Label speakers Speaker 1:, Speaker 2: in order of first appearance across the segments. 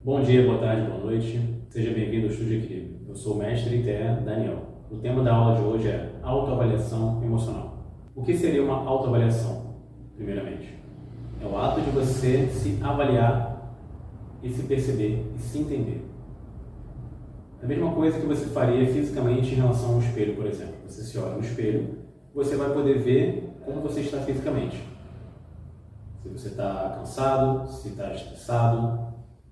Speaker 1: Bom dia, boa tarde, boa noite. Seja bem-vindo ao Estúdio Equilíbrio. Eu sou o mestre ITE Daniel. O tema da aula de hoje é autoavaliação emocional. O que seria uma autoavaliação, primeiramente? É o ato de você se avaliar e se perceber e se entender. A mesma coisa que você faria fisicamente em relação ao espelho, por exemplo. Você se olha no espelho, você vai poder ver como você está fisicamente. Se você está cansado, se está estressado,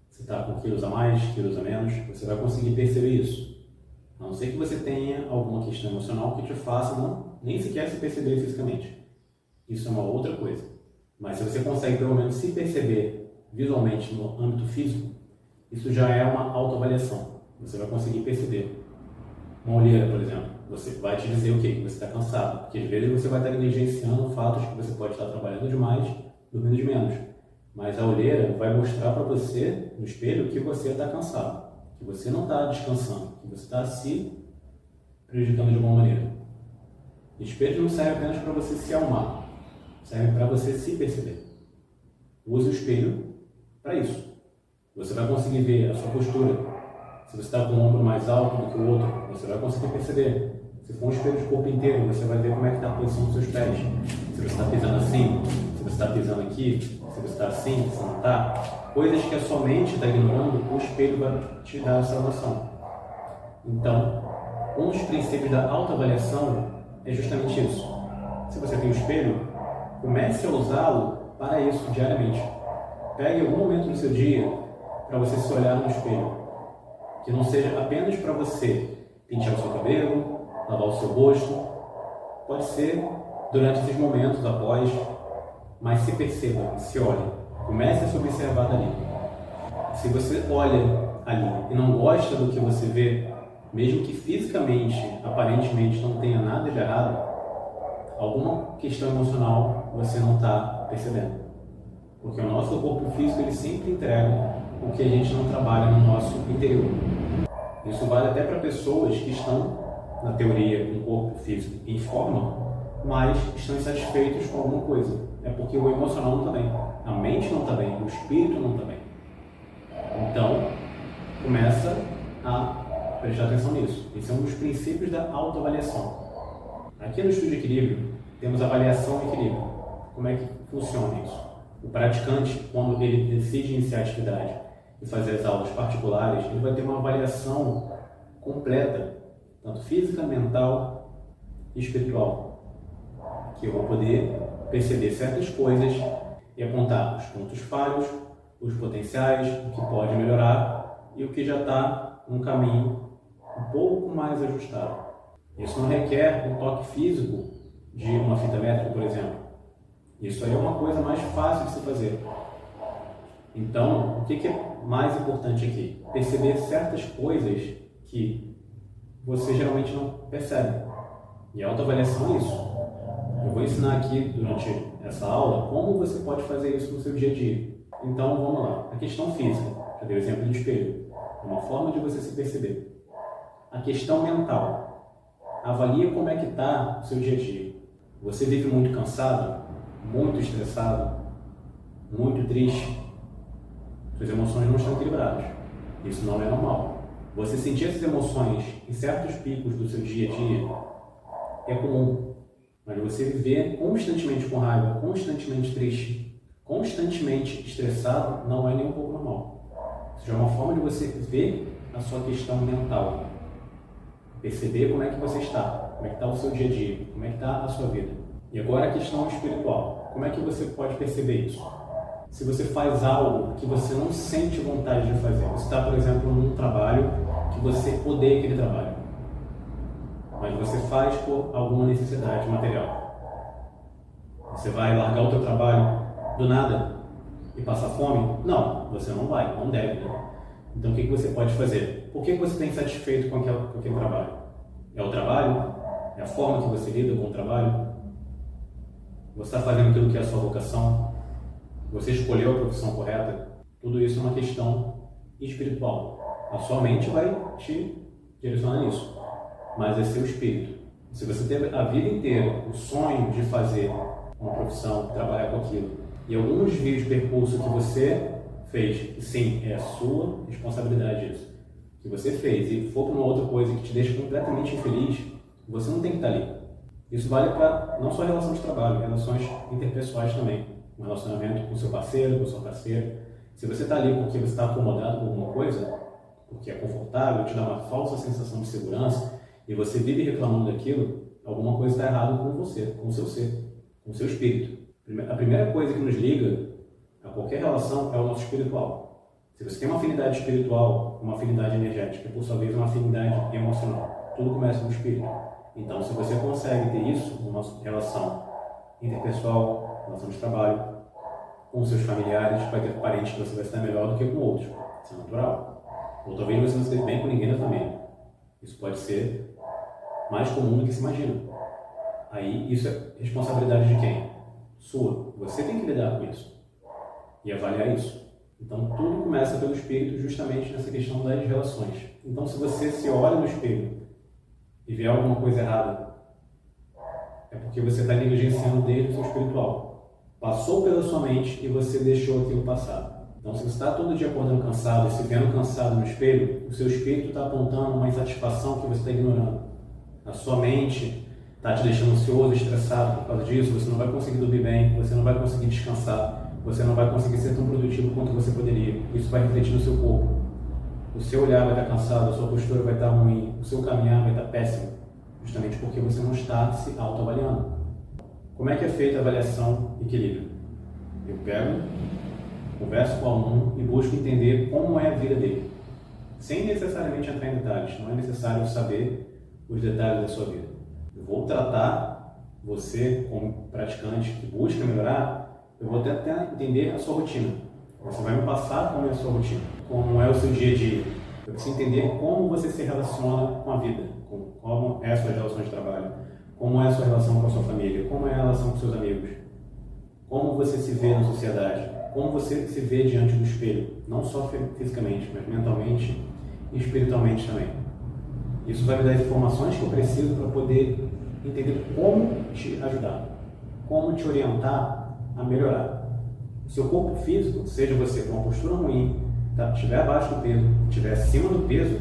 Speaker 1: se está com quilos a mais, quilos a menos, você vai conseguir perceber isso. A não ser que você tenha alguma questão emocional que te faça nem sequer se perceber fisicamente. Isso é uma outra coisa. Mas se você consegue pelo menos se perceber visualmente no âmbito físico, isso já é uma autoavaliação. Você vai conseguir perceber. Uma olheira, por exemplo, você vai te dizer o quê? Que você está cansado. Porque às vezes você vai estar negligenciando o fato de que você pode estar trabalhando demais, dormindo de menos. Mas a olheira vai mostrar para você, no espelho, que você está cansado, que você não está descansando, que você está se prejudicando de alguma maneira. O espelho não serve apenas para você se arrumar, serve para você se perceber. Use o espelho para isso. Você vai conseguir ver a sua postura. Se você está com o ombro mais alto do que o outro, você vai conseguir perceber. Se for um espelho de corpo inteiro, você vai ver como é que está a posição dos seus pés. Se você está pisando assim, se você está pisando aqui, se você está assim, se não está. Coisas que a sua mente está ignorando, o espelho vai te dar essa noção. Então, um dos princípios da autoavaliação é justamente isso. Se você tem um espelho, comece a usá-lo para isso diariamente. Pegue algum momento do seu dia para você se olhar no espelho. Que não seja apenas para você pentear o seu cabelo, lavar o seu rosto. Pode ser durante esses momentos após, mas se perceba, se olhe. Comece a se observar dali. Se você olha ali e não gosta do que você vê, mesmo que fisicamente, aparentemente não tenha nada de errado, alguma questão emocional você não está percebendo. Porque o nosso corpo físico ele sempre entrega o que a gente não trabalha no nosso interior. Isso vale até para pessoas que estão, na teoria, com o corpo físico em forma, mas estão insatisfeitos com alguma coisa. É porque o emocional não está bem, a mente não está bem, o espírito não está bem. Então, começa a prestar atenção nisso. Esse é um dos princípios da autoavaliação. Aqui no Estúdio Equilíbrio, temos avaliação e equilíbrio. Como é que funciona isso? O praticante, quando ele decide iniciar a atividade e fazer as aulas particulares, ele vai ter uma avaliação completa, tanto física, mental e espiritual, que eu vou poder perceber certas coisas e apontar os pontos falhos, os potenciais, o que pode melhorar e o que já está num caminho um pouco mais ajustado. Isso não requer um toque físico de uma fita métrica, por exemplo. Isso aí é uma coisa mais fácil de se fazer. Então, o que é mais importante aqui? Perceber certas coisas que você geralmente não percebe. E a autoavaliação é isso. Eu vou ensinar aqui, durante essa aula, como você pode fazer isso no seu dia a dia. Então, vamos lá. A questão física, já dei o exemplo do espelho. É uma forma de você se perceber. A questão mental. Avalie como é que está o seu dia a dia. Você vive muito cansado? Muito estressado? Muito triste? Suas emoções não estão equilibradas. Isso não é normal. Você sentir essas emoções em certos picos do seu dia a dia é comum. Mas você viver constantemente com raiva, constantemente triste, constantemente estressado, não é nem um pouco normal. Isso já é uma forma de você ver a sua questão mental. Perceber como é que você está, como é que está o seu dia a dia, como é que está a sua vida. E agora a questão espiritual. Como é que você pode perceber isso? Se você faz algo que você não sente vontade de fazer. Você está, por exemplo, num trabalho que você odeia aquele trabalho, mas você faz por alguma necessidade material. Você vai largar o teu trabalho do nada e passar fome? Não, você não vai, não deve. Né? Então o que você pode fazer? Por que você está insatisfeito com aquele trabalho? É o trabalho? É a forma que você lida com o trabalho? Você está fazendo aquilo que é a sua vocação? Você escolheu a profissão correta? Tudo isso é uma questão espiritual. A sua mente vai te direcionar nisso, mas é seu espírito. Se você teve a vida inteira o sonho de fazer uma profissão, trabalhar com aquilo, e algum desvio de percurso que você fez, e sim, é a sua responsabilidade isso, que você fez e for para uma outra coisa que te deixa completamente infeliz, você não tem que estar ali. Isso vale para não só relação de trabalho, relações interpessoais também. Um relacionamento com seu parceiro, com sua parceira. Se você está ali porque você está acomodado com alguma coisa, porque é confortável, te dá uma falsa sensação de segurança, e você vive reclamando daquilo, alguma coisa está errada com você, com o seu ser, com o seu espírito. A primeira coisa que nos liga a qualquer relação é o nosso espiritual. Se você tem uma afinidade espiritual, uma afinidade energética, e por sua vez uma afinidade emocional, tudo começa no espírito. Então, se você consegue ter isso numa relação interpessoal, relação de trabalho, com seus familiares, vai ter parentes que você vai estar melhor do que com outros. Isso é natural. Ou talvez você não esteja bem com ninguém da família. Isso pode ser mais comum do que se imagina. Aí, isso é responsabilidade de quem? Sua. Você tem que lidar com isso e avaliar isso. Então, tudo começa pelo espírito, justamente nessa questão das relações. Então, se você se olha no espelho e vê alguma coisa errada, é porque você está negligenciando desde o seu espiritual. Passou pela sua mente e você deixou aquilo passar. Então, se você está todo dia acordando cansado e se vendo cansado no espelho, o seu espírito está apontando uma insatisfação que você está ignorando. A sua mente está te deixando ansioso, estressado por causa disso, você não vai conseguir dormir bem, você não vai conseguir descansar, você não vai conseguir ser tão produtivo quanto você poderia. Isso vai refletir no seu corpo. O seu olhar vai estar cansado, a sua postura vai estar ruim, o seu caminhar vai estar péssimo, justamente porque você não está se autoavaliando. Como é que é feita a avaliação equilíbrio? Eu pego, converso com o aluno e busco entender como é a vida dele, sem necessariamente entrar em detalhes. Não é necessário saber os detalhes da sua vida. Eu vou tratar você como praticante que busca melhorar, eu vou tentar entender a sua rotina. Você vai me passar como é a sua rotina, como é o seu dia a dia. Eu preciso entender como você se relaciona com a vida, como é a sua relação de trabalho, como é a sua relação com a sua família, como é a relação com seus amigos, como você se vê na sociedade, como você se vê diante do espelho, não só fisicamente, mas mentalmente e espiritualmente também. Isso vai me dar as informações que eu preciso para poder entender como te ajudar, como te orientar a melhorar. O seu corpo físico, seja você com uma postura ruim, estiver abaixo do peso, estiver acima do peso,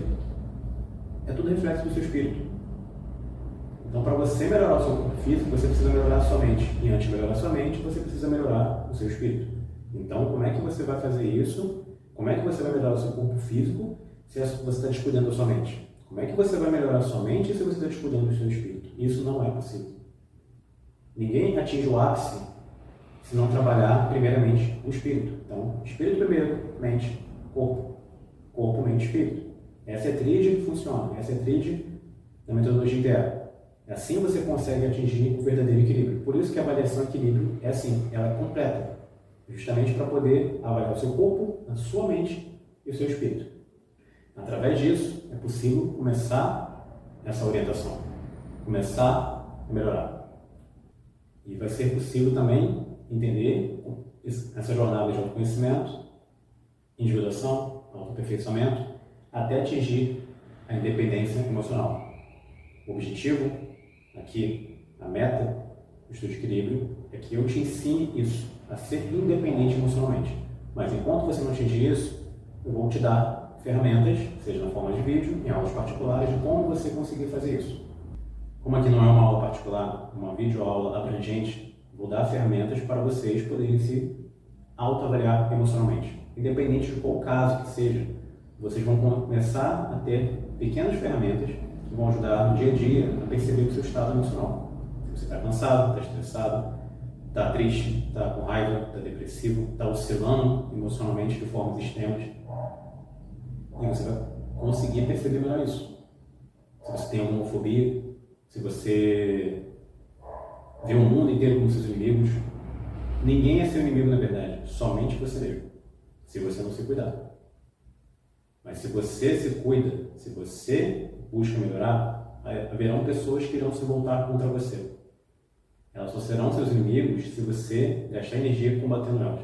Speaker 1: é tudo reflexo do seu espírito. Então, para você melhorar o seu corpo físico, você precisa melhorar a sua mente. E antes de melhorar a sua mente, você precisa melhorar o seu espírito. Então, como é que você vai fazer isso? Como é que você vai melhorar o seu corpo físico se você está descuidando da sua mente? Como é que você vai melhorar a sua mente se você está descuidando do seu espírito? Isso não é possível. Ninguém atinge o ápice se não trabalhar, primeiramente, o espírito. Então, espírito primeiro, mente, corpo. Corpo, mente, espírito. Essa é a tríade que funciona. Essa é a tríade da metodologia IDEA. Assim você consegue atingir o verdadeiro equilíbrio. Por isso que a avaliação equilíbrio é assim, ela é completa. Justamente para poder avaliar o seu corpo, a sua mente e o seu espírito. Através disso, é possível começar essa orientação. Começar a melhorar. E vai ser possível também entender essa jornada de autoconhecimento, individuação, autoaperfeiçoamento, até atingir a independência emocional. O objetivo, aqui, a meta do estudo de equilíbrio, é que eu te ensine isso, a ser independente emocionalmente. Mas enquanto você não atingir isso, eu vou te dar ferramentas, seja na forma de vídeo, em aulas particulares, de como você conseguir fazer isso. Como aqui não é uma aula particular, uma videoaula abrangente, vou dar ferramentas para vocês poderem se autoavaliar emocionalmente. Independente de qual caso que seja, vocês vão começar a ter pequenas ferramentas que vão ajudar no dia a dia a perceber o seu estado emocional. Se você está cansado, está estressado, está triste, está com raiva, está depressivo, está oscilando emocionalmente de formas extremas, e você vai conseguir perceber melhor isso. Se você tem alguma fobia, se você vê o mundo inteiro como seus inimigos, ninguém é seu inimigo na verdade, somente você mesmo, se você não se cuidar. Mas se você se cuida, se você busca melhorar, haverão pessoas que irão se voltar contra você. Elas só serão seus inimigos se você gastar energia combatendo elas.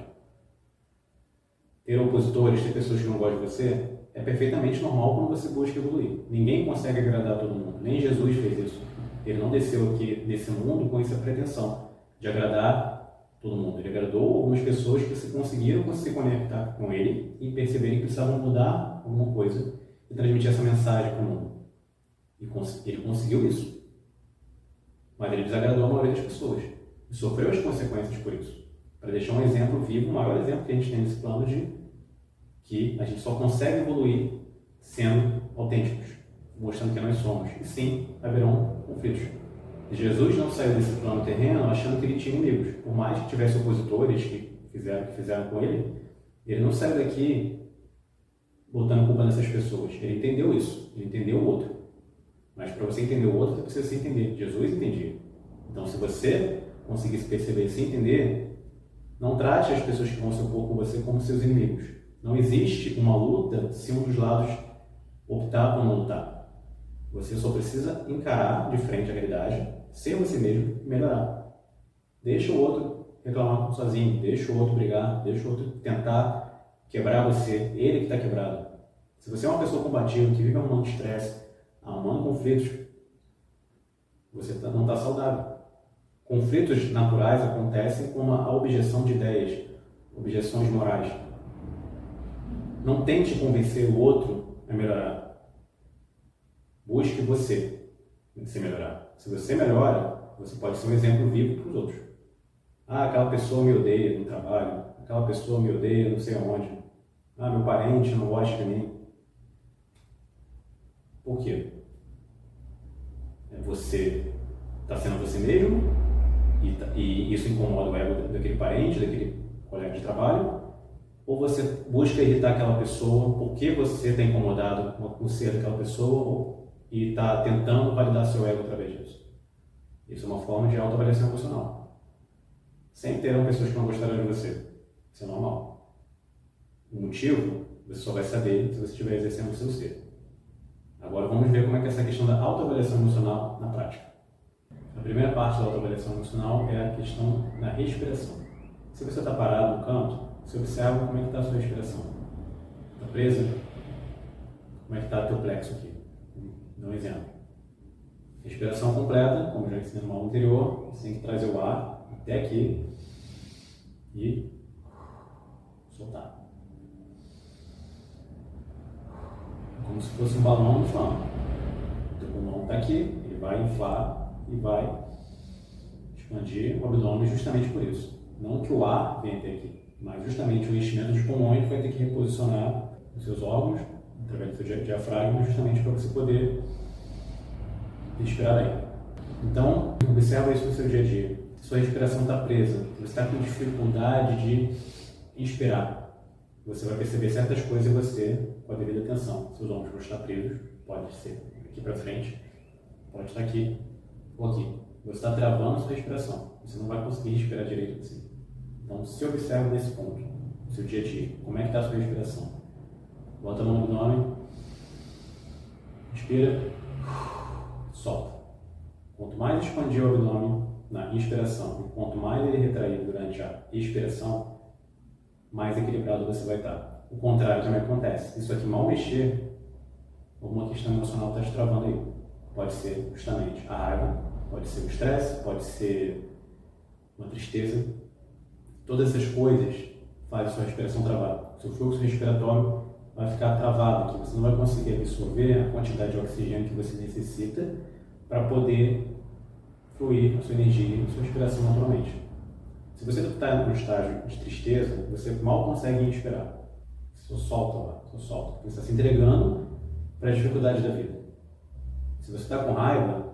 Speaker 1: Ter opositores, ter pessoas que não gostam de você, é perfeitamente normal quando você busca evoluir. Ninguém consegue agradar todo mundo, nem Jesus fez isso. Ele não desceu aqui nesse mundo com essa pretensão de agradar todo mundo. Ele agradou algumas pessoas que conseguiram se conectar com ele e perceberem que precisavam mudar alguma coisa e transmitir essa mensagem para o mundo. E ele conseguiu isso. Mas ele desagradou a maioria das pessoas e sofreu as consequências por isso. Para deixar um exemplo vivo, o maior exemplo que a gente tem nesse plano de que a gente só consegue evoluir sendo autênticos, mostrando quem nós somos. E sim, haverão conflitos. Jesus não saiu desse plano terreno achando que ele tinha inimigos. Por mais que tivesse opositores que fizeram com ele, ele não saiu daqui botando culpa nessas pessoas. Ele entendeu isso, ele entendeu o outro. Mas para você entender o outro, você precisa se entender. Jesus entendia. Então, se você conseguir se perceber e se entender, não trate as pessoas que vão se opor com você como seus inimigos. Não existe uma luta se um dos lados optar por não lutar. Você só precisa encarar de frente a realidade, ser você mesmo e melhorar. Deixa o outro reclamar sozinho, deixa o outro brigar, deixa o outro tentar quebrar você, ele que está quebrado. Se você é uma pessoa combativa, que vive arrumando estresse, arrumando conflitos, você não está saudável. Conflitos naturais acontecem com a objeção de ideias, objeções morais. Não tente convencer o outro a melhorar. Busque você se melhorar. Se você melhora, você pode ser um exemplo vivo para os outros. Ah, aquela pessoa me odeia no trabalho, aquela pessoa me odeia não sei aonde. Ah, meu parente não gosta de mim. Por quê? Você está sendo você mesmo e isso incomoda o ego daquele parente, daquele colega de trabalho? Ou você busca irritar aquela pessoa porque você está incomodado com o ser daquela pessoa e está tentando validar seu ego através disso? Isso é uma forma de autoavaliação emocional. Sempre terão pessoas que não gostarão de você. Isso é normal. O motivo, você só vai saber se você estiver exercendo o seu ser. Agora vamos ver como é que é essa questão da autoavaliação emocional na prática. A primeira parte da autoavaliação emocional é a questão da respiração. Se você está parado no canto, você observa como é que está a sua respiração. Está presa? Como é que está o teu plexo aqui? Dá um exemplo. Respiração completa, como já ensinei no aula anterior, você tem que trazer o ar até aqui e soltar. Como se fosse um balão inflando. O teu pulmão está aqui, ele vai inflar e vai expandir o abdômen justamente por isso. Não que o ar venha até aqui, mas justamente o enchimento de pulmões vai ter que reposicionar os seus órgãos através do seu diafragma, justamente para você poder respirar aí. Então, observa isso no seu dia a dia. Se sua respiração está presa, você está com dificuldade de inspirar, você vai perceber certas coisas em você com a devida atenção. Seus ombros vão estar presos, pode ser aqui para frente, pode estar aqui ou aqui. Você está travando a sua respiração, você não vai conseguir respirar direito assim. Então, se observa nesse ponto, no seu dia a dia. Como é que está a sua respiração? Bota a mão no abdômen, inspira, solta. Quanto mais expandir o abdômen na inspiração e quanto mais ele retrair durante a expiração, mais equilibrado você vai estar. O contrário também acontece. Isso aqui mal mexer, alguma questão emocional está te travando aí. Pode ser justamente a raiva, pode ser o estresse, pode ser uma tristeza. Todas essas coisas fazem a sua respiração travar. Seu fluxo respiratório vai ficar travado aqui. Você não vai conseguir absorver a quantidade de oxigênio que você necessita para poder fluir a sua energia e a sua respiração naturalmente. Se você está no estágio de tristeza, você mal consegue respirar. Só solta lá, só solta. Você está se entregando para as dificuldades da vida. Se você está com raiva,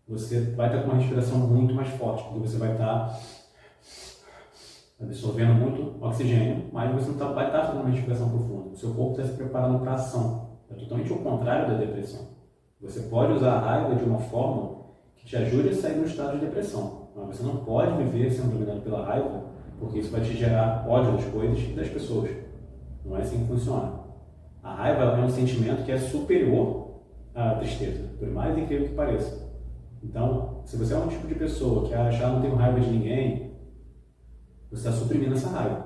Speaker 1: você vai estar com uma respiração muito mais forte, porque você vai estar absorvendo muito oxigênio, mas você não vai estar fazendo uma respiração profunda. O seu corpo está se preparando para a ação. É totalmente o contrário da depressão. Você pode usar a raiva de uma forma que te ajude a sair do estado de depressão. Mas você não pode viver sendo dominado pela raiva, porque isso vai te gerar ódio das coisas e das pessoas. Não é assim que funciona. A raiva é um sentimento que é superior à tristeza, por mais incrível que pareça. Então, se você é um tipo de pessoa que acha, não tenho raiva de ninguém, você está suprimindo essa raiva.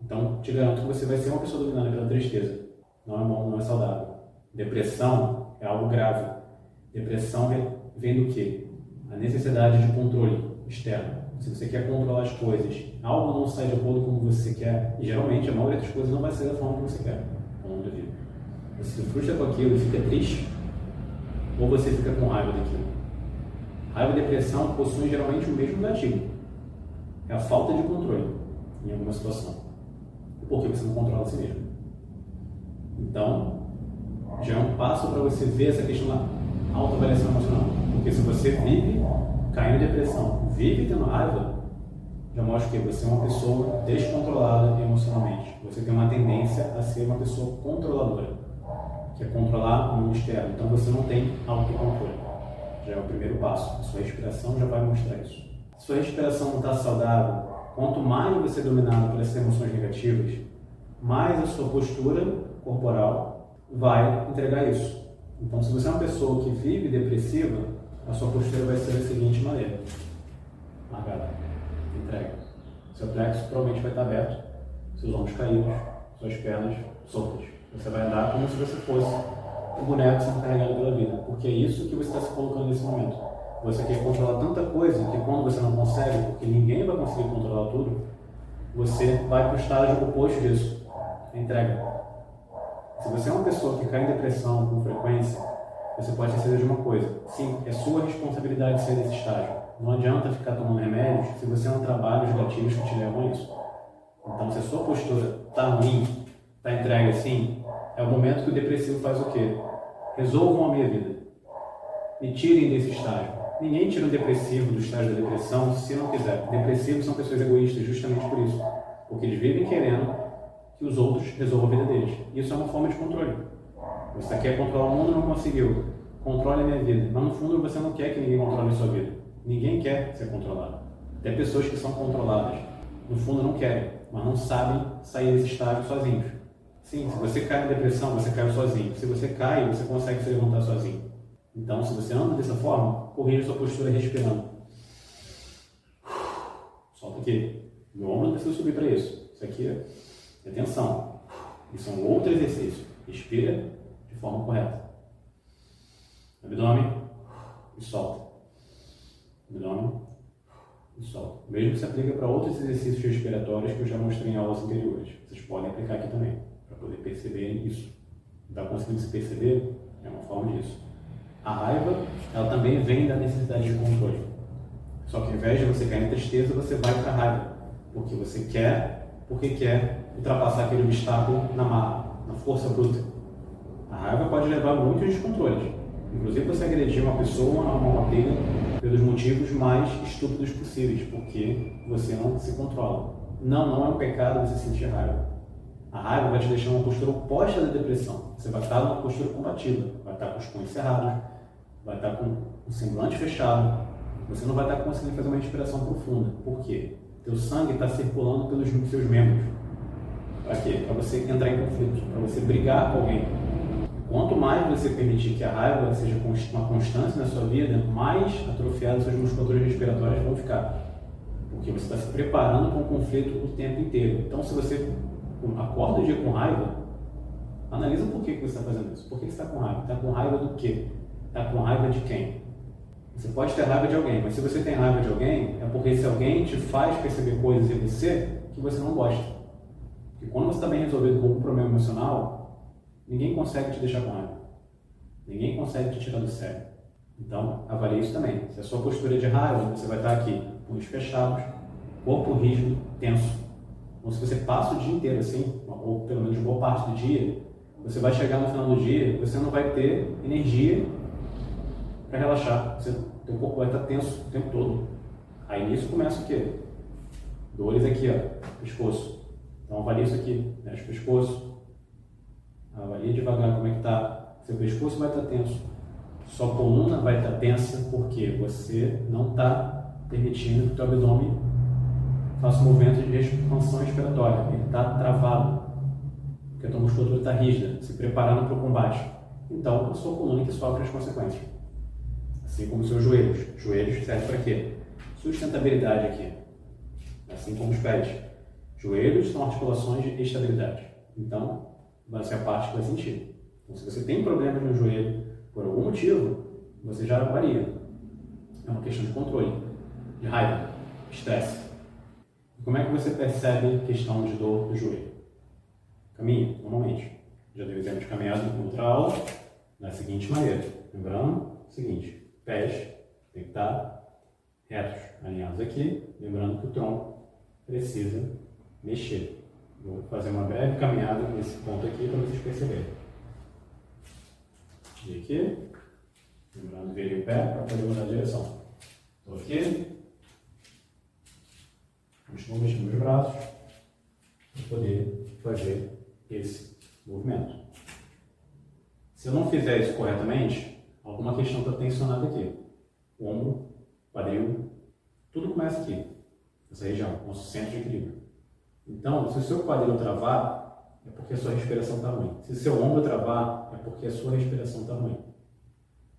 Speaker 1: Então, te garanto que você vai ser uma pessoa dominada pela tristeza. Não é bom, não é saudável. Depressão é algo grave. Depressão vem do quê? A necessidade de controle externo. se você quer controlar as coisas, algo não sai de acordo com como você quer, e geralmente a maioria das coisas não vai sair da forma que você quer ao longo da vida. Você se frustra com aquilo e fica triste, ou você fica com raiva daquilo. Raiva e depressão possuem geralmente o mesmo gatilho. É a falta de controle em alguma situação. Porque você não controla a si mesmo. Então, já é um passo para você ver essa questão da autoavaliação emocional. Porque se você vive caindo em depressão, vive tendo raiva, já mostra que você é uma pessoa descontrolada emocionalmente. Você tem uma tendência a ser uma pessoa controladora, que é controlar o mundo externo. Então você não tem autocontrole. Já é o primeiro passo. A sua respiração já vai mostrar isso. Se sua respiração não está saudável, quanto mais você é dominado por essas emoções negativas, mais a sua postura corporal vai entregar isso. Então, se você é uma pessoa que vive depressiva, a sua postura vai ser da seguinte maneira: largada, entrega. Seu plexo provavelmente vai estar aberto, seus ombros caídos, suas pernas soltas. Você vai andar como se você fosse um boneco sendo carregado pela vida, porque é isso que você está se colocando nesse momento. Você quer controlar tanta coisa que quando você não consegue, porque ninguém vai conseguir controlar tudo, você vai para o estágio oposto disso, a entrega. Se você é uma pessoa que cai em depressão com frequência, você pode ter certeza de uma coisa: sim, é sua responsabilidade sair desse estágio. Não adianta ficar tomando remédios se você não trabalha os gatilhos que te levam a isso. Então, se a sua postura está ruim, está entregue assim, é o momento que o depressivo faz o quê? Resolvam a minha vida. Me tirem desse estágio. Ninguém tira um depressivo do estágio da depressão se não quiser. Depressivos são pessoas egoístas justamente por isso. Porque eles vivem querendo que os outros resolvam a vida deles. Isso é uma forma de controle. Você quer controlar o mundo e não conseguiu. Controle a minha vida. Mas no fundo você não quer que ninguém controle a sua vida. Ninguém quer ser controlado. Até pessoas que são controladas, no fundo não querem, mas não sabem sair desse estágio sozinhos. Sim, se você cai na depressão, você cai sozinho. Se você cai, você consegue se levantar sozinho. Então, se você anda dessa forma, corrija sua postura respirando. Solta aqui. Meu ombro não precisa subir para isso. Isso aqui é tensão. Isso é um outro exercício. Respira de forma correta. Abdômen e solta. Abdômen e solta. O mesmo se aplica para outros exercícios respiratórios que eu já mostrei em aulas anteriores. Vocês podem aplicar aqui também, para poder perceber isso. Está conseguindo se perceber? É uma forma disso. A raiva, ela também vem da necessidade de controle. Só que ao invés de você cair em tristeza, você vai para a raiva. Porque você quer, porque quer ultrapassar aquele obstáculo na força bruta. A raiva pode levar a muitos descontroles. Inclusive você agredir uma pessoa a uma briga pelos motivos mais estúpidos possíveis, porque você não se controla. Não é um pecado você sentir raiva. A raiva vai te deixar numa postura oposta da depressão. Você vai estar numa postura combativa, vai estar com os punhos cerrados, vai estar com o semblante fechado. Você não vai estar conseguindo fazer uma respiração profunda. Por quê? Teu sangue está circulando pelos seus membros. Para quê? Para você entrar em conflito, para você brigar com alguém. Quanto mais você permitir que a raiva seja uma constância na sua vida, mais atrofiadas suas musculaturas respiratórias vão ficar. Porque você está se preparando para um conflito o tempo inteiro. Então, se você acorda o dia com raiva, analisa por que você está fazendo isso. Por que você está com raiva? Está com raiva do quê? Está com raiva de quem? Você pode ter raiva de alguém, mas se você tem raiva de alguém, é porque esse alguém te faz perceber coisas em você que você não gosta. Porque quando você está bem resolvido com algum problema emocional, ninguém consegue te deixar com raiva. Ninguém consegue te tirar do sério. Então, avalie isso também. Se a sua postura é de raiva, você vai estar aqui, punhos fechados, corpo rígido, tenso. Então, se você passa o dia inteiro assim, ou pelo menos boa parte do dia, você vai chegar no final do dia, você não vai ter energia para relaxar. Teu corpo vai estar tenso o tempo todo. Aí nisso começa o quê? Dores aqui, ó, pescoço. Então avalie isso aqui, mexe o pescoço. Avalie devagar como é que está. Seu pescoço vai estar tenso. Sua coluna vai estar tensa porque você não está permitindo que o teu abdômen faça um movimento de expansão respiratória. Ele está travado. Porque a tua musculatura está rígida, se preparando para o combate. Então, a sua coluna que sofre as consequências. Assim como os seus joelhos. Joelhos servem para quê? Sustentabilidade aqui. Assim como os pés. Joelhos são articulações de estabilidade. Então, vai ser a parte que vai sentir. Então, se você tem problemas no joelho, por algum motivo, você já avalia. É uma questão de controle, de raiva. estresse. E como é que você percebe questão de dor do joelho? Caminha, normalmente. Já deu exemplo de caminhada em outra aula, da seguinte maneira. Lembrando o seguinte, pés tem que estar retos, alinhados aqui. Lembrando que o tronco precisa mexer. Vou fazer uma breve caminhada nesse ponto aqui para vocês perceberem. E aqui, lembrando, virei o pé para poder mudar a direção. Estou aqui, continuo mexendo meus braços para poder fazer esse movimento. Se eu não fizer isso corretamente, alguma questão está tensionada aqui. O ombro, quadril, tudo começa aqui, nessa região, nosso centro de equilíbrio. Então, se o seu quadril travar, é porque a sua respiração está ruim. Se o seu ombro travar, é porque a sua respiração está ruim.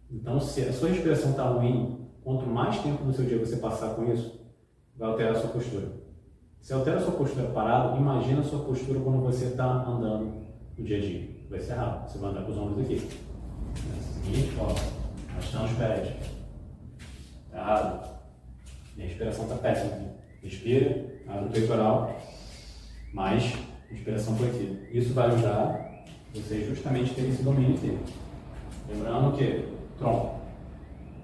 Speaker 1: Então, se a sua respiração está ruim, quanto mais tempo no seu dia você passar com isso, vai alterar a sua postura. Se altera a sua postura parado, imagina a sua postura quando você está andando no dia a dia. Vai ser errado. Você vai andar com os ombros aqui. Seguinte, ó, arrastando os pés. Tá errado. Minha respiração está péssima aqui. Respira, abre o peitoral, mais respiração por aqui. Isso vai ajudar você justamente a ter esse domínio aqui. Lembrando que tronco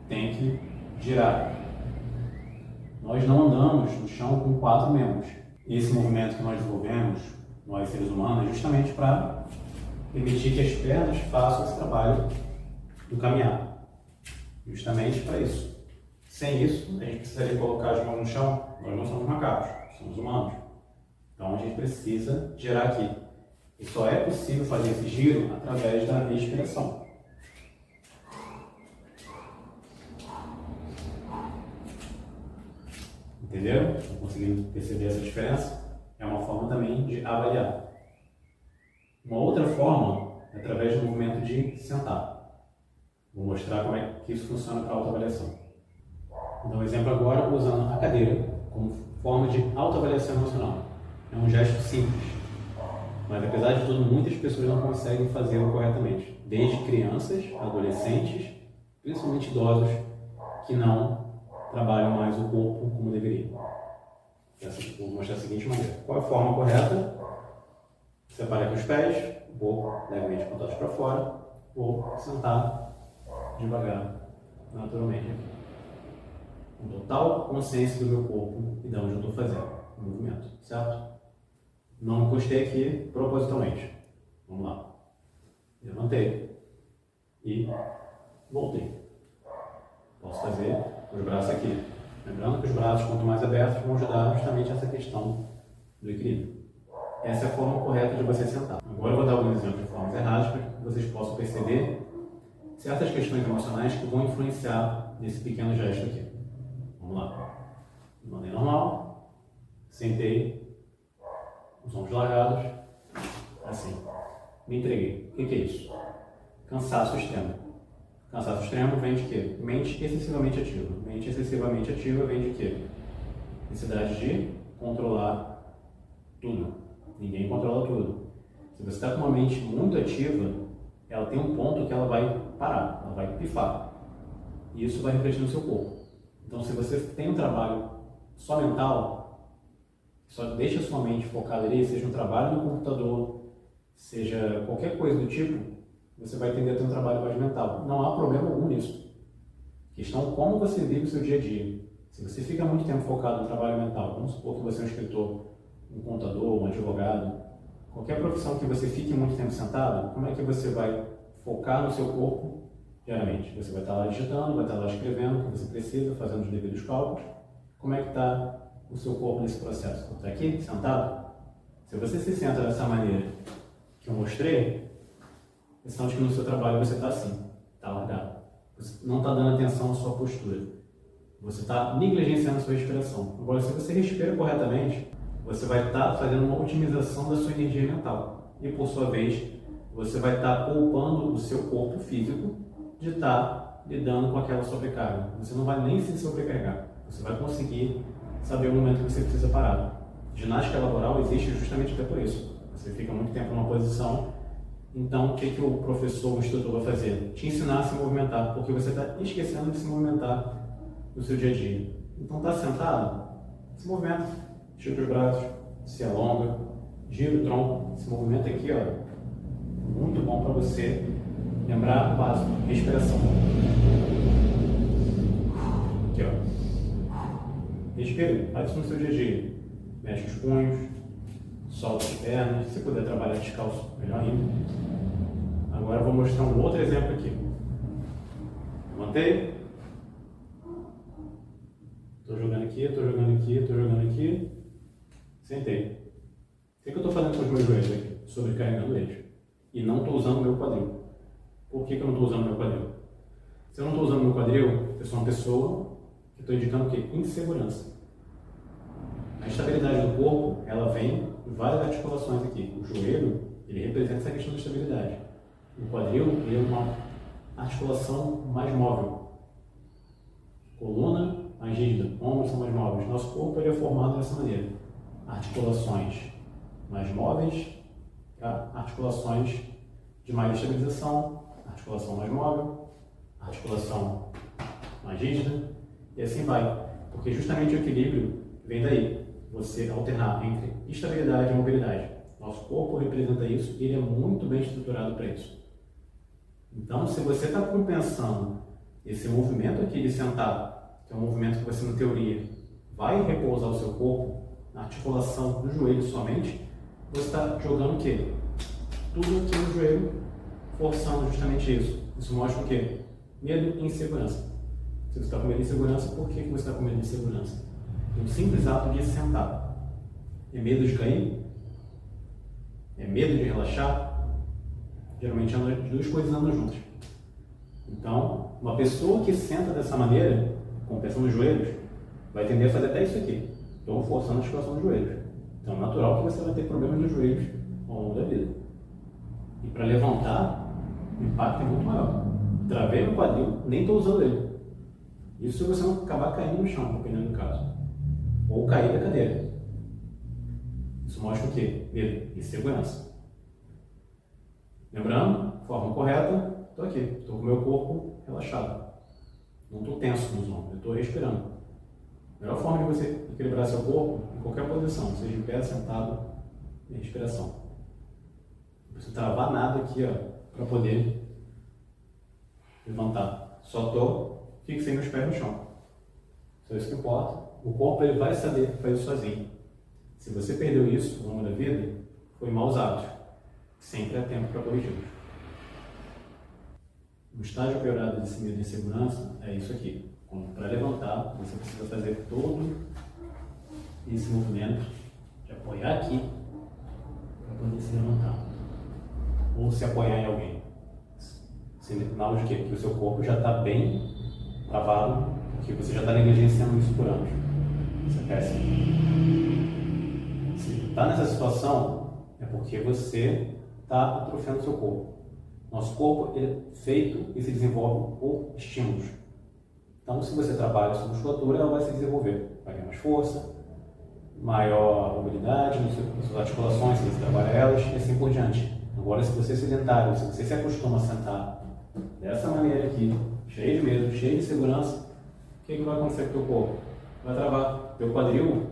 Speaker 1: tem que girar. Nós não andamos no chão com 4 membros. E esse movimento que nós desenvolvemos, nós seres humanos, é justamente para permitir que as pernas façam esse trabalho do caminhar. Justamente para isso. Sem isso, a gente precisaria colocar as mãos no chão. Nós não somos macacos, somos humanos. Então a gente precisa girar aqui. E só é possível fazer esse giro através da respiração. Entenderam? Estão conseguindo perceber essa diferença? É uma forma também de avaliar. Uma outra forma é através do movimento de sentar. Vou mostrar como é que isso funciona para a autoavaliação. Vou dar um exemplo agora usando a cadeira como forma de autoavaliação emocional. É um gesto simples, mas apesar de tudo, muitas pessoas não conseguem fazê-lo corretamente. Desde crianças, adolescentes, principalmente idosos, que não trabalham mais o corpo como deveriam. Vou mostrar da seguinte maneira. Qual é a forma correta? Separe aqui os pés, um pouco levemente apontados para fora, ou sentar devagar, naturalmente. Com total consciência do meu corpo e de onde eu estou fazendo o movimento, certo? Não encostei aqui propositalmente. Vamos lá. Levantei e voltei. Posso fazer os braços aqui. Lembrando que os braços, quanto mais abertos, vão ajudar justamente essa questão do equilíbrio. Essa é a forma correta de você sentar. Agora eu vou dar alguns exemplos de formas erradas para que vocês possam perceber certas questões emocionais que vão influenciar nesse pequeno gesto aqui. Vamos lá. De maneira normal, sentei, os ombros largados, assim. Me entreguei. O que é isso? Cansaço extremo. Cansaço extremo vem de quê? Mente excessivamente ativa. Mente excessivamente ativa vem de quê? Necessidade de controlar tudo. Ninguém controla tudo. Se você está com uma mente muito ativa, ela tem um ponto que ela vai parar, ela vai pifar. E isso vai refletir no seu corpo. Então, se você tem um trabalho só mental, só deixa a sua mente focada ali, seja um trabalho no computador, seja qualquer coisa do tipo, você vai tender a ter um trabalho mais mental. Não há problema algum nisso. A questão é como você vive o seu dia a dia. Se você fica muito tempo focado no trabalho mental, vamos supor que você é um escritor, um contador, um advogado, qualquer profissão que você fique muito tempo sentado, como é que você vai focar no seu corpo diariamente? Você vai estar lá digitando, vai estar lá escrevendo o que você precisa, fazendo os devidos cálculos. Como é que está o seu corpo nesse processo? Está aqui, sentado? Se você se senta dessa maneira que eu mostrei, é sinal de que no seu trabalho você está assim, está largado. Você não está dando atenção à sua postura. Você está negligenciando a sua respiração. Agora, se você respira corretamente, você vai estar fazendo uma otimização da sua energia mental. E, por sua vez, você vai estar poupando o seu corpo físico de estar lidando com aquela sobrecarga. Você não vai nem se sobrecarregar. Você vai conseguir saber o momento que você precisa parar. Ginástica laboral existe justamente até por isso. Você fica muito tempo numa posição, então o que o professor, o instrutor vai fazer? Te ensinar a se movimentar, porque você está esquecendo de se movimentar no seu dia a dia. Então, está sentado? se movimenta, estica os braços, se alonga, gira o tronco. Esse movimento aqui, ó, muito bom para você lembrar o básico, respiração. Aqui, ó. Respira, faz isso no seu dia a dia. Mexe os punhos, solta as pernas. Se puder trabalhar descalço, melhor ainda. Agora eu vou mostrar um outro exemplo aqui. Levantei. Estou jogando aqui, estou jogando aqui, estou jogando aqui. Sentei. O que eu estou fazendo com os meus joelhos aqui? Sobrecarregando eles. E não estou usando o meu quadril. Por que eu não estou usando o meu quadril? Se eu não estou usando o meu quadril, eu sou uma pessoa que estou indicando o quê? Insegurança. A estabilidade do corpo, ela vem em várias articulações aqui. O joelho, ele representa essa questão de estabilidade. O quadril, ele é uma articulação mais móvel. Coluna mais rígida, ombros são mais móveis. Nosso corpo ele é formado dessa maneira. Articulações mais móveis, articulações de mais estabilização, articulação mais móvel, articulação mais rígida, e assim vai. Porque justamente o equilíbrio vem daí. Você alternar entre estabilidade e mobilidade. Nosso corpo representa isso e ele é muito bem estruturado para isso. Então, se você está compensando esse movimento aqui de sentar, que é um movimento que você, na teoria, vai repousar o seu corpo na articulação do joelho somente, você está jogando o quê? Tudo aqui no joelho, forçando justamente isso. Isso mostra o quê? Medo e insegurança. Se você está com medo de insegurança, por que você está com medo de insegurança? O simples ato de sentar. É medo de cair? É medo de relaxar? Geralmente as duas coisas andam juntas. Então, uma pessoa que senta dessa maneira, com pressão nos joelhos, vai tender a fazer até isso aqui. Estou forçando a articulação dos joelhos. Então é natural que você vai ter problemas nos joelhos ao longo da vida. E para levantar, o impacto é muito maior. Travei no quadril, nem estou usando ele. Isso se você não acabar caindo no chão, dependendo do caso. Ou cair da cadeira. Isso mostra o quê? Medo e segurança. Lembrando, forma correta, estou aqui. Estou com o meu corpo relaxado. Não estou tenso nos ombros, eu estou respirando. A melhor forma de você equilibrar seu corpo, em qualquer posição, seja em pé, sentado, é respiração. Não precisa travar nada aqui, para poder levantar. Só estou, fixei meus pés no chão. Só isso que importa. O corpo ele vai saber fazer isso sozinho. Se você perdeu isso ao longo da vida, foi maus hábitos. Sempre há tempo para corrigi-los. O estágio piorado desse medo de insegurança é isso aqui. Para levantar, você precisa fazer todo esse movimento de apoiar aqui para poder se levantar. Ou se apoiar em alguém. Sinal de quê? Que o seu corpo já está bem travado, porque você já está negligenciando isso por anos. Isso é péssimo. Se está nessa situação, é porque você está atrofiando o seu corpo. Nosso corpo é feito e se desenvolve por estímulos. Então, se você trabalha sua musculatura, ela vai se desenvolver. Vai ganhar mais força, maior mobilidade nas suas articulações, se você trabalha elas, e assim por diante. Agora, se você é sedentário, se você se acostuma a sentar dessa maneira aqui, cheio de medo, cheio de insegurança, o que vai acontecer com o teu corpo? Vai travar. Teu quadril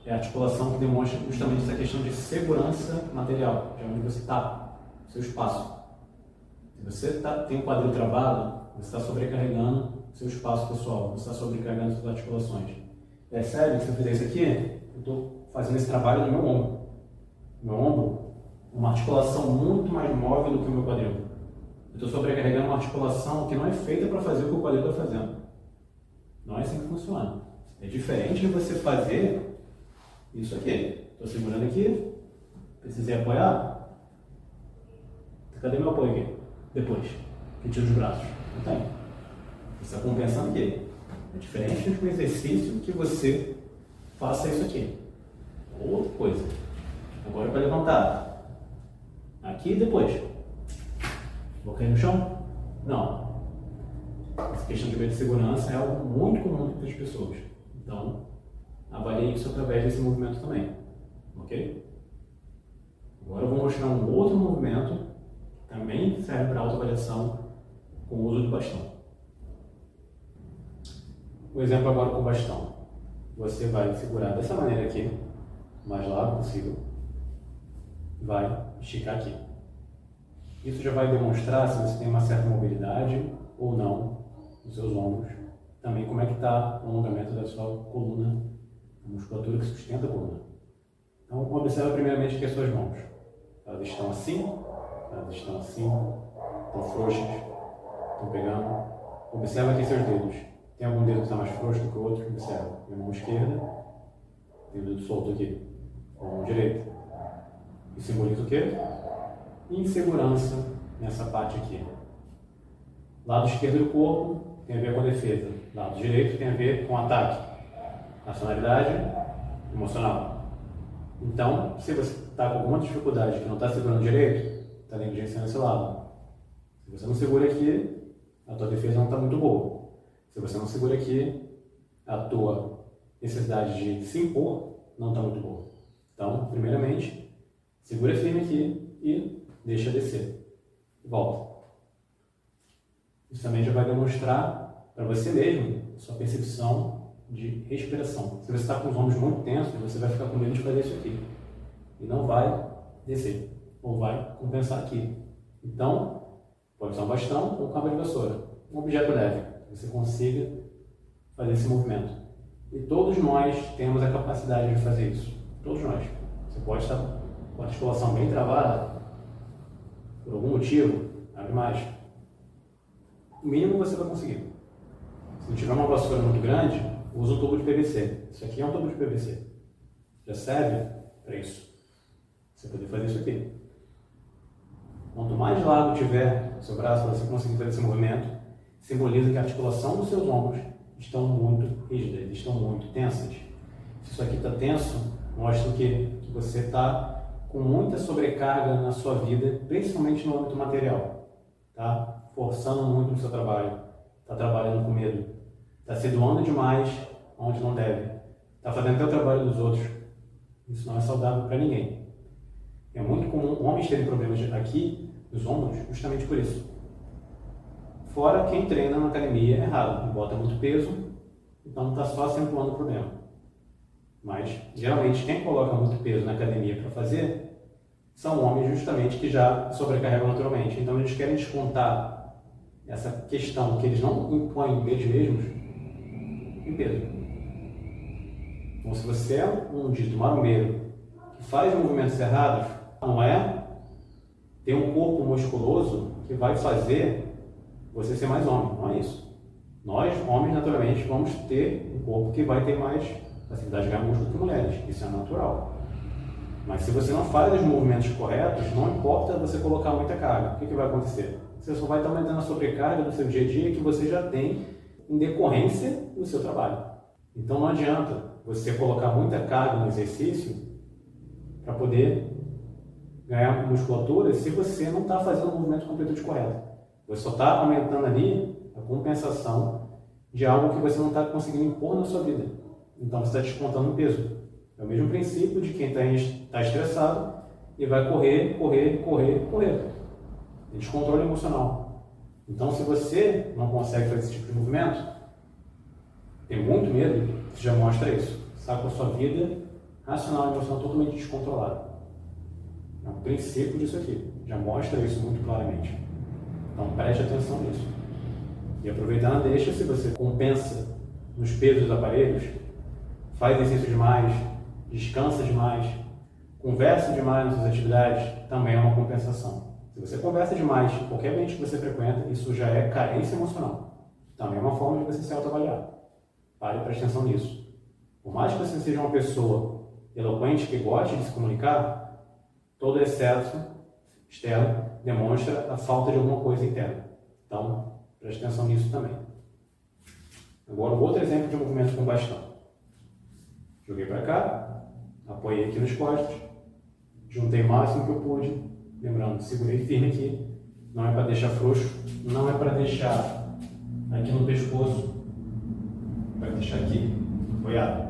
Speaker 1: é a articulação que demonstra justamente essa questão de segurança material, de onde você está, seu espaço. Se você tem um quadril travado, você está sobrecarregando seu espaço pessoal, você está sobrecarregando suas articulações. Percebe que se eu fizer isso aqui, eu estou fazendo esse trabalho no meu ombro. Meu ombro é uma articulação muito mais móvel do que o meu quadril. Eu estou sobrecarregando uma articulação que não é feita para fazer o que o quadril está fazendo. Não é assim que funciona. É diferente de você fazer isso aqui. Estou segurando aqui, precisei apoiar. Cadê meu apoio aqui? Depois, que tiro os braços. Não tem. Você está compensando aqui. É diferente de um exercício que você faça isso aqui. Outra coisa. Agora para levantar. Aqui e depois. Vou cair no chão? Não. Essa questão de medo de segurança é algo muito comum entre as pessoas. Então, avalie isso através desse movimento também. Ok? Agora eu vou mostrar um outro movimento que também serve para autoavaliação com o uso do bastão. Um exemplo agora com o bastão. você vai segurar dessa maneira aqui, o mais largo possível, vai esticar aqui. Isso já vai demonstrar se você tem uma certa mobilidade ou não nos seus ombros, também como é que está o alongamento da sua coluna, a musculatura que sustenta a coluna. Então, observa primeiramente aqui as suas mãos. Elas estão assim, estão frouxas, estão pegando. Observa aqui seus dedos. Tem algum dedo que está mais frouxo do que o outro? Observa. Minha mão esquerda, tem o dedo solto aqui. Com a mão direita. Isso simboliza o quê? Insegurança nessa parte aqui. Lado esquerdo do corpo tem a ver com a defesa. Lado direito tem a ver com ataque. Racionalidade emocional. Então, se você está com alguma dificuldade que não está segurando direito, está negligenciando esse lado. Se você não segura aqui, a tua defesa não está muito boa. Se você não segura aqui, a tua necessidade de se impor não está muito boa. Então, primeiramente, segura firme aqui e deixa descer. Volta. Isso também já vai demonstrar para você mesmo a sua percepção de respiração. Se você está com os ombros muito tensos, você vai ficar com medo de fazer isso aqui. E não vai descer. Ou vai compensar aqui. Então, pode usar um bastão ou um cabo de vassoura. Um objeto leve. Que você consiga fazer esse movimento. E todos nós temos a capacidade de fazer isso. Todos nós. Você pode estar com a articulação bem travada. Por algum motivo, abre mais. O mínimo você vai conseguir. Se não tiver uma vassoura muito grande, usa um tubo de PVC. Isso aqui é um tubo de PVC. Já serve para isso. Você poder fazer isso aqui. Quanto mais largo tiver o seu braço para você conseguir fazer esse movimento, simboliza que a articulação dos seus ombros estão muito rígidas, estão muito tensas. Se isso aqui está tenso, mostra que você está com muita sobrecarga na sua vida, principalmente no âmbito material. Tá? Forçando muito no seu trabalho, está trabalhando com medo, está se doando demais onde não deve, está fazendo até o trabalho dos outros. Isso não é saudável para ninguém. É muito comum homens terem problemas aqui nos ombros justamente por isso. Fora quem treina na academia errado, bota muito peso, então está só acentuando o problema. Mas geralmente quem coloca muito peso na academia para fazer são homens justamente que já sobrecarregam naturalmente. Então eles querem descontar essa questão que eles não impõem neles mesmos em peso. Então se você é um dito marombeiro que faz movimentos errados, não é ter um corpo musculoso que vai fazer você ser mais homem, não é isso. Nós, homens, naturalmente, vamos ter um corpo que vai ter mais facilidade de ganhar músculo que mulheres, isso é natural. Mas se você não faz os movimentos corretos, não importa você colocar muita carga, o que vai acontecer? Você só vai estar aumentando a sobrecarga do seu dia a dia que você já tem em decorrência do seu trabalho. Então não adianta você colocar muita carga no exercício para poder ganhar musculatura se você não está fazendo o movimento completamente correto. Você só está aumentando ali a compensação de algo que você não está conseguindo impor na sua vida. Então você está descontando o peso. É o mesmo princípio de quem está estressado e vai correr. É descontrole emocional. Então se você não consegue fazer esse tipo de movimento, tem muito medo, você já mostra isso. Está com a sua vida racional e emocional totalmente descontrolada. É um princípio disso aqui. Já mostra isso muito claramente. Então preste atenção nisso. E aproveitando a deixa, se você compensa nos pesos dos aparelhos, faz exercício demais, descansa demais, conversa demais nas suas atividades, também é uma compensação. Se você conversa demais em qualquer ambiente que você frequenta, isso já é carência emocional. Também é uma forma de você se autoavaliar. Pare e preste atenção nisso. Por mais que você seja uma pessoa eloquente que goste de se comunicar, todo excesso externo demonstra a falta de alguma coisa interna. Então, preste atenção nisso também. Agora, outro exemplo de movimento com bastão. Joguei para cá, apoiei aqui nos costas, juntei o máximo que eu pude, lembrando, segurei firme aqui, não é para deixar frouxo, não é para deixar aqui no pescoço, para deixar aqui apoiado.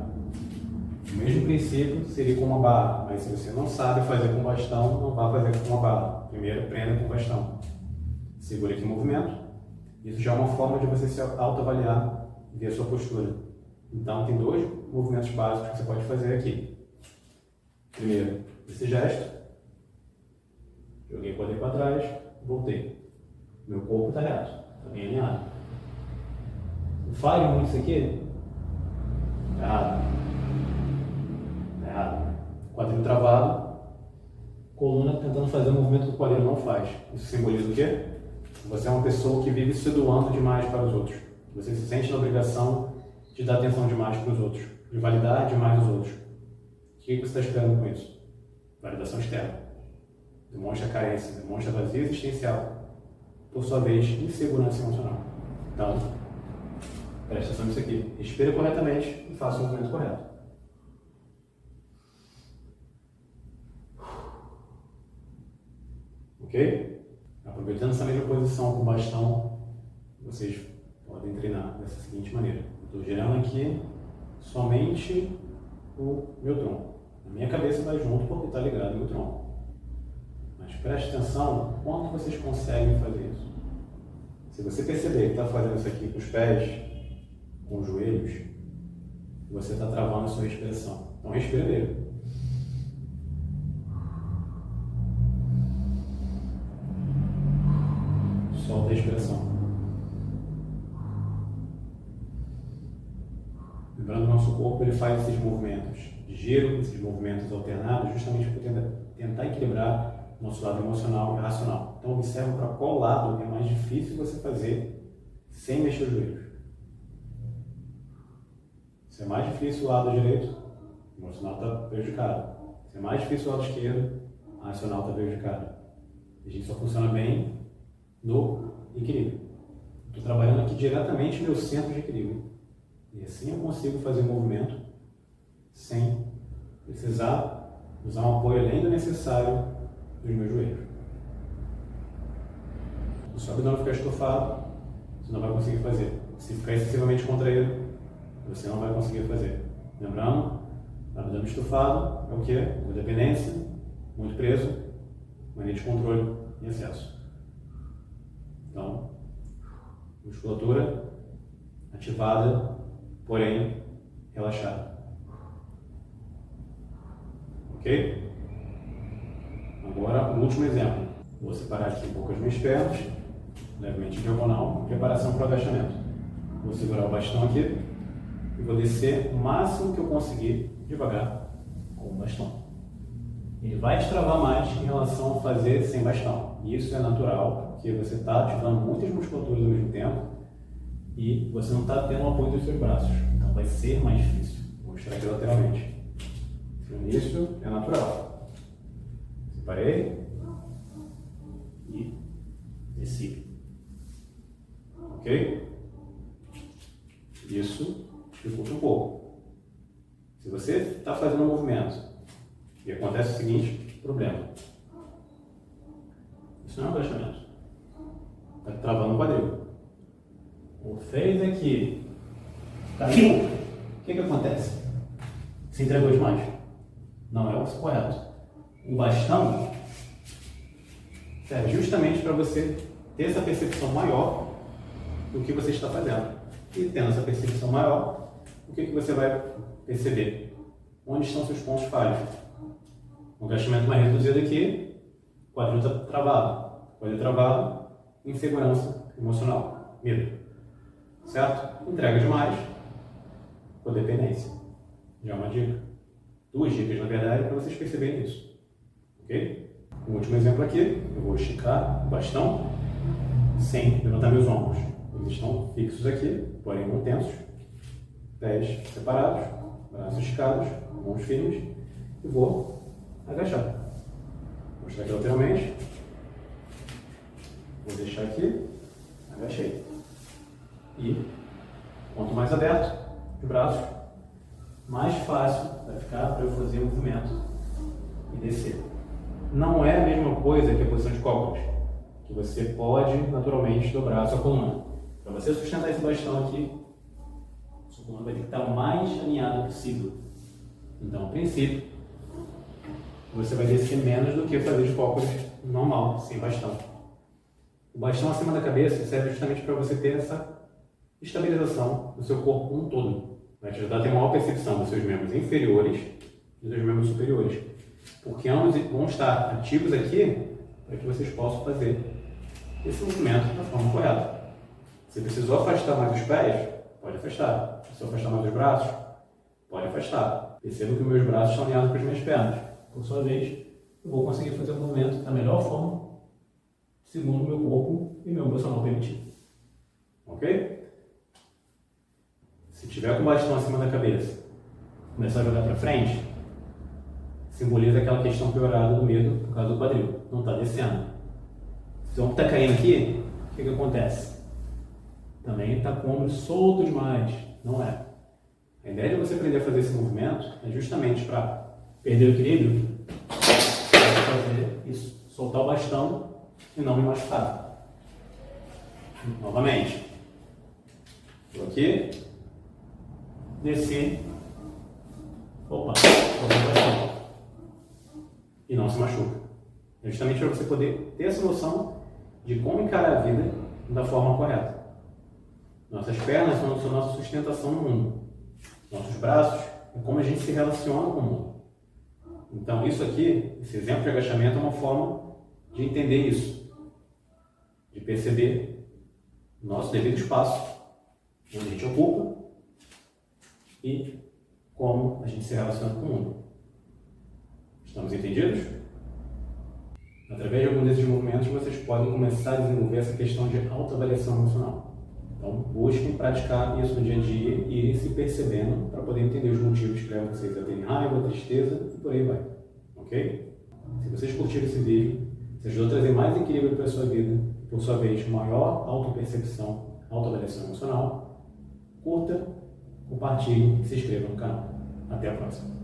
Speaker 1: O mesmo princípio seria com uma barra, mas se você não sabe fazer com bastão, não vá fazer com uma barra. Primeiro, prenda com bastão. Segura aqui o movimento. Isso já é uma forma de você se autoavaliar e ver a sua postura. Então, tem dois movimentos básicos que você pode fazer aqui. Primeiro, esse gesto. Joguei o quadril para trás, voltei. Meu corpo está reto, está bem alinhado. Falho muito isso aqui? Errado. Errado. Quadril travado, coluna tentando fazer o movimento que o quadril não faz. Isso simboliza o quê? Você é uma pessoa que vive se doando demais para os outros. Você se sente na obrigação de dar atenção demais para os outros, de validar demais os outros. O que você está esperando com isso? Validação externa. Demonstra carência, demonstra vazio existencial. Por sua vez, insegurança emocional. Então, preste atenção nisso aqui. Respire corretamente e faça o movimento correto. Ok? Aproveitando essa mesma posição com o bastão, vocês podem treinar dessa seguinte maneira. Estou girando aqui somente o meu tronco. A minha cabeça vai junto porque está ligado no meu tronco. Mas preste atenção no quanto vocês conseguem fazer isso. Se você perceber que está fazendo isso aqui com os pés, com os joelhos, você está travando a sua respiração. Então respira dele. Solta a respiração. Lembrando que o nosso corpo ele faz esses movimentos de giro, esses movimentos alternados, justamente para tentar equilibrar o nosso lado emocional e racional. Então observe para qual lado é mais difícil você fazer sem mexer os joelhos. Se é mais difícil o lado direito, o emocional está prejudicado. Se é mais difícil o lado esquerdo, o racional está prejudicado. A gente só funciona bem no equilíbrio. Estou trabalhando aqui diretamente no meu centro de equilíbrio. E assim eu consigo fazer o movimento sem precisar usar um apoio além do necessário dos meus joelhos. Se o seu abdômen ficar estufado, você não vai conseguir fazer. Se ficar excessivamente contraído, você não vai conseguir fazer. Lembrando, abdômen estufado é o quê? Dependência, muito preso, mania de controle e excesso. Então, musculatura ativada, porém relaxada. Ok? Agora, o último exemplo. Vou separar aqui um pouco as minhas pernas, levemente diagonal, preparação para o agachamento. Vou segurar o bastão aqui e vou descer o máximo que eu conseguir devagar com o bastão. Ele vai destravar mais em relação a fazer sem bastão. E isso é natural, porque você está ativando muitas musculaturas ao mesmo tempo e você não está tendo o apoio dos seus braços. Então vai ser mais difícil. Vou mostrar aqui lateralmente. No início é natural. Separei e desci. Ok? Isso dificulta um pouco. Se você está fazendo um movimento e acontece o seguinte problema. Isso não é um agachamento. Está travando o quadril. Ou fez aqui, caiu. O que acontece? Se entregou demais. Não é o correto. O bastão serve justamente para você ter essa percepção maior do que você está fazendo. E tendo essa percepção maior, o que você vai perceber? Onde estão seus pontos falhos? Um agachamento mais reduzido aqui, o quadril está travado. Quadril travado, insegurança emocional, medo. Certo? Entrega demais, codependência. Já é uma dica. 2 dicas, na verdade, para vocês perceberem isso. Ok? Um último exemplo aqui, eu vou esticar o bastão sem levantar meus ombros. Eles estão fixos aqui, porém não tensos. Pés separados, braços esticados, mãos firmes. E vou agachar. Vou mostrar aqui lateralmente. Vou deixar aqui, agachei. E quanto mais aberto os braços, mais fácil vai ficar para eu fazer o movimento e descer. Não é a mesma coisa que a posição de cócoras, que você pode naturalmente dobrar a sua coluna. Para você sustentar esse bastão aqui, a sua coluna vai ter que estar o mais alinhada possível. Então, a princípio, você vai descer menos do que fazer de cócoras normal, sem bastão. O bastão acima da cabeça serve justamente para você ter essa estabilização do seu corpo como um todo. Vai te ajudar a ter maior percepção dos seus membros inferiores e dos membros superiores. Porque ambos vão estar ativos aqui para que vocês possam fazer esse movimento da forma correta. Se precisou afastar mais os pés, pode afastar. Se precisou afastar mais os braços, pode afastar. Perceba que meus braços estão alinhados com as minhas pernas. Por sua vez, eu vou conseguir fazer o movimento da melhor forma, segundo o meu corpo e meu emocional permitir. Ok? Se tiver com o bastão acima da cabeça, começar a jogar para frente, simboliza aquela questão piorada do medo por causa do quadril. Não está descendo. Se o ombro está caindo aqui, o que acontece? Também está com o ombro solto demais. Não é. A ideia de você aprender a fazer esse movimento é justamente para perder o equilíbrio, fazer isso, soltar o bastão e não me machucar. Novamente. Estou aqui, desci, opa, soltei o bastão. E não se machuca. É justamente para você poder ter essa noção de como encarar a vida da forma correta. Nossas pernas são a nossa sustentação no mundo. Nossos braços é como a gente se relaciona com o mundo. Então, isso aqui, esse exemplo de agachamento é uma forma de entender isso. De perceber o nosso devido espaço, onde a gente ocupa e como a gente se relaciona com o mundo. Estamos entendidos? Através de algum desses movimentos, vocês podem começar a desenvolver essa questão de autoavaliação emocional. Então, busquem praticar isso no dia a dia e irem se percebendo para poder entender os motivos que levam vocês a terem raiva, tristeza e por aí vai. Ok? Se vocês curtiram esse vídeo, se ajudou a trazer mais equilíbrio para a sua vida, por sua vez, maior autopercepção, autoavaliação emocional, curta, compartilhe e se inscreva no canal. Até a próxima.